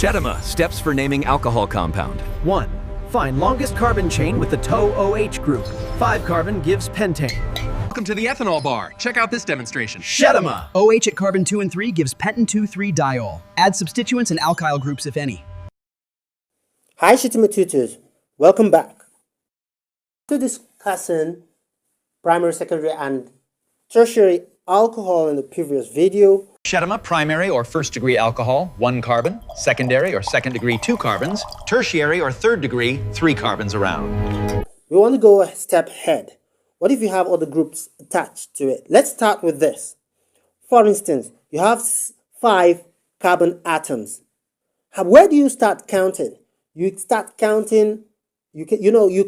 Shettima, steps for naming alcohol compound. 1. Find longest carbon chain with the TOOH group. 5 carbon gives pentane. Welcome to the ethanol bar. Check out this demonstration. Shettima! OH at carbon 2 and 3 gives pentan 2,3 diol. Add substituents and alkyl groups if any. Hi Shettima tutors, welcome back. To discussing primary, secondary and tertiary alcohol in the previous video. Shettima, primary or first degree alcohol, 1 carbon. Secondary or second degree, 2 carbons. Tertiary or third degree, 3 carbons around. We want to go a step ahead. What if you have other groups attached to it? Let's start with this. For instance, you have 5 carbon atoms. Where do you start counting? You start counting, you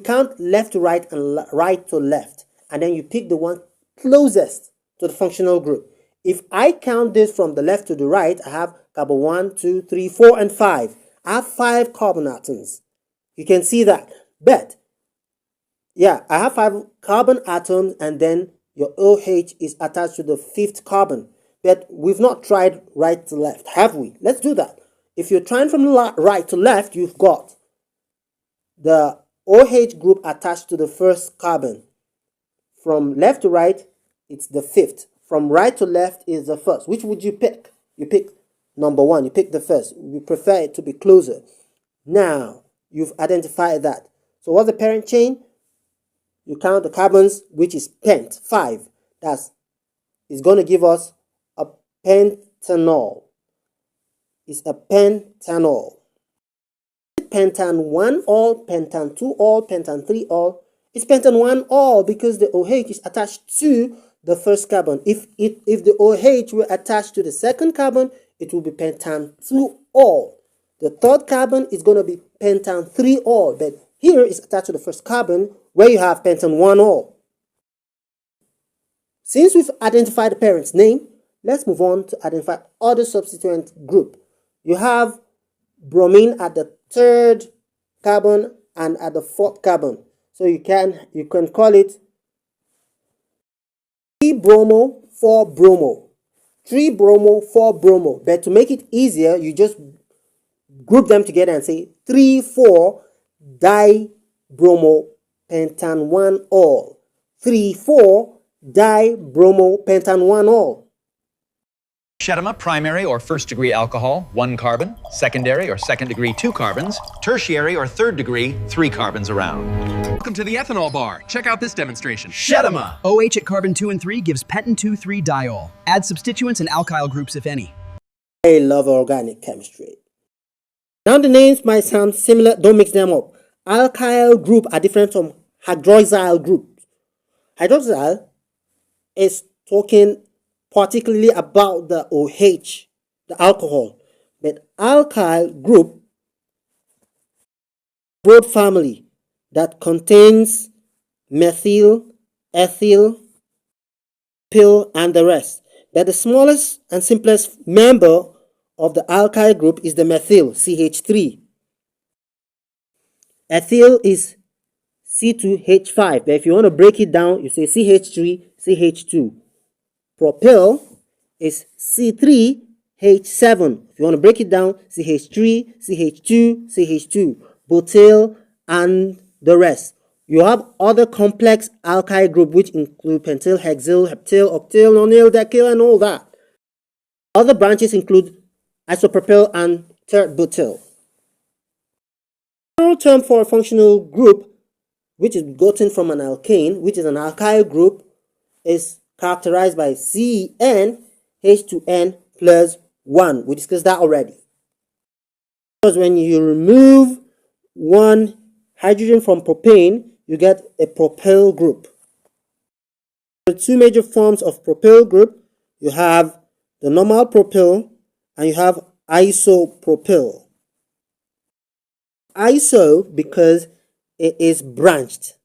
count left to right and right to left. And then you pick the one closest to the functional group. If I count this from the left to the right, I have carbon 1, 2, 3, 4, and 5. I have 5 carbon atoms. You can see that. But, yeah, I have 5 carbon atoms and then your OH is attached to the 5th carbon. But we've not tried right to left, have we? Let's do that. If you're trying from right to left, you've got the OH group attached to the 1st carbon. From left to right, it's the 5th. From right to left is the 1st. Which would you pick? You pick number 1. You pick the 1st. We prefer it to be closer. Now, you've identified that. So what's the parent chain? You count the carbons, which is pent, 5. Is going to give us a pentanol. It's a pentanol. Pentan 1 all, pentan 2 all, pentan 3 all. It's pentan 1 all because the OH is attached to the 1st carbon. If the OH were attached to the 2nd carbon, it will be pentan 2 all. The 3rd carbon is going to be pentan 3 all, but here it's attached to the 1st carbon where you have pentan 1 all. Since we've identified the parent's name, let's move on to identify other substituent group. You have bromine at the 3rd carbon and at the 4th carbon. So you can call it 3-bromo, 4-bromo. 3-bromo, 4-bromo. But to make it easier, you just group them together and say 3,4-dibromo pentan 1 all. 3,4-dibromo pentan 1 all. Shettima, primary or first degree alcohol, 1 carbon. Secondary or second degree, 2 carbons. Tertiary or third degree, 3 carbons around. Welcome to the ethanol bar. Check out this demonstration. Shettima! OH at carbon 2 and 3 gives pentan 2,3 diol. Add substituents and alkyl groups if any. I love organic chemistry. Now the names might sound similar, don't mix them up. Alkyl group are different from hydroxyl group. Hydroxyl is talking particularly about the OH, the alcohol. But alkyl group, broad family that contains methyl, ethyl, propyl, and the rest. But the smallest and simplest member of the alkyl group is the methyl, CH3. Ethyl is C2H5, but if you want to break it down, you say CH3, CH2. Propyl is C3H7. If you want to break it down, CH3, CH2, CH2. Butyl and the rest. You have other complex alkyl group which include pentyl, hexyl, heptyl, octyl, nonyl, decyl, and all that. Other branches include isopropyl and tert-butyl. The term for a functional group which is gotten from an alkane, which is an alkyl group, is characterized by CN H2N plus 1. We discussed that already. Because when you remove one hydrogen from propane, you get a propyl group. There are 2 major forms of propyl group. You have the normal propyl and you have isopropyl. Iso because it is branched.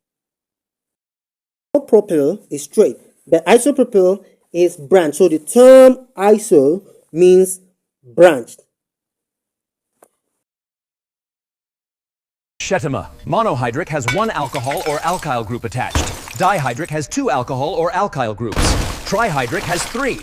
Propyl is straight, but isopropyl is branched. So the term iso means branched. Shettima, monohydric has 1 alcohol or alkyl group attached. Dihydric has 2 alcohol or alkyl groups. Trihydric has 3.